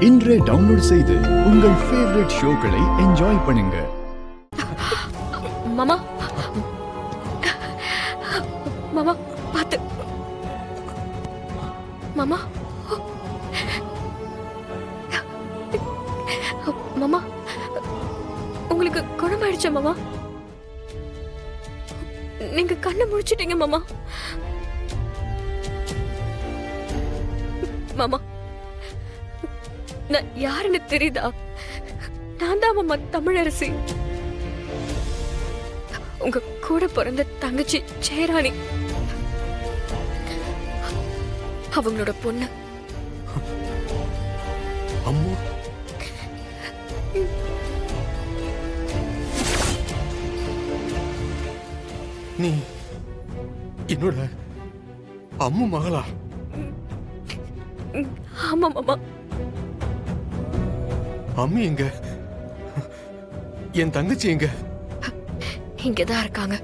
இன்றே டவுன்லோட் செய்து உங்கள் ஃபேவரட் ஷோக்களை என்ஜாய் பண்ணுங்க. மாமா மாமா பாத்து மாமா மாமா உங்களுக்கு குணமாயிடுச்சா மாமா? நீங்க கண்ணை முடிச்சிட்டீங்க மாமா. மாமா நான் யாருன்னு தெரியுதா? நான் தான் மாமா தமிழரசி, உங்க கூட பிறந்த தங்கச்சி ஜெயராணி, அவங்களோட பொண்ணு. அம்மா, நீ என்னோட அம்மு மகளா? ஆமா மாமா. அம்மி எங்க? என் தங்கச்சி எங்க? இங்கதான் இருக்காங்க.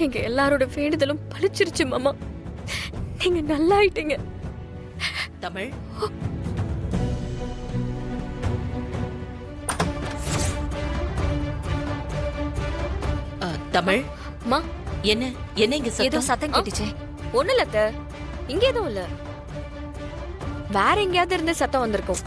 எங்க எல்லாரோட வேண்டுதலும் பழிச்சிருச்சு மாமா. நீங்க நல்லா ஆயிட்டீங்க. தமிழ், தமிழ் மா என்ன என்ன இங்க ஏதோ சத்தம் கேட்டுச்சே. ஒண்ணு இல்ல அத்தை, இங்க எதுவும் இல்ல. வேற எங்கேயாவது இருந்து சத்தம் வந்திருக்கும்.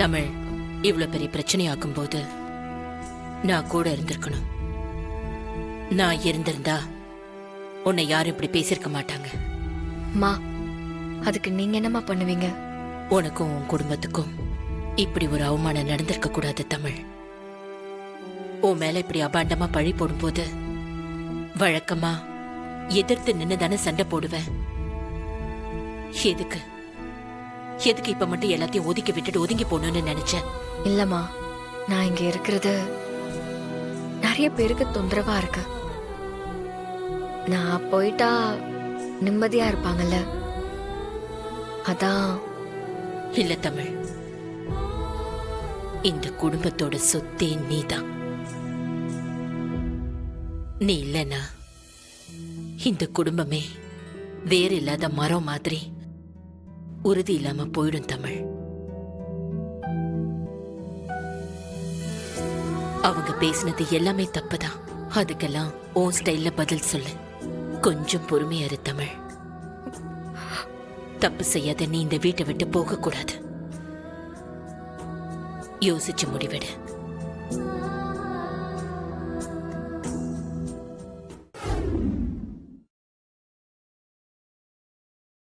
தமிழ், இவ்வளவு பெரிய பிரச்சனையாக்கும் போது நான் கூட இருந்திருக்கணும். நான் இருந்திருந்தா உன்னை யாரும் இப்படி பேசிருக்க மாட்டாங்க. மா அதுக்கு நீங்க என்னமா பண்ணுவீங்க? உனக்கும் உன் குடும்பத்துக்கும் இப்படி ஒரு அவமானம் நடந்திருக்க கூடாது தமிழ். உன் மேல இப்படி அபாண்டமா பழி போடும்போது வழக்கமா எதிர்த்து நின்னு தானே சண்டை போடுவேன். எதுக்கு எதுக்கு இப்ப மட்டும் எல்லாத்தையும் ஒதுக்கி விட்டுட்டு ஒதுங்கி போகணும்னு நினைச்சேன்? இல்லம்மா, நான் இங்க இருக்கிறது நிறைய பேருக்கு தொந்தரவா இருக்கு. நான் போயிட்டா நிம்மதியா இருப்பாங்கல்ல, அதான். இல்ல தமிழ், இந்த குடும்பத்தோட சொத்தே நீதான். நீ இல்லனா இந்த குடும்பமே வேற இல்லாத மரம் மாதிரி உறுதி இல்லாம போயிடும் தமிழ். அவங்க பேசினது எல்லாமே தப்புதான். அதுக்கெல்லாம் உன் ஸ்டைல்ல பதில் சொல்லு. கொஞ்சம் பொறுமையா இரு தமிழ். தப்பு செய்யாத நீ இந்த வீட்டை விட்டு போக கூடாது. யோசிச்சு முடிவெடு.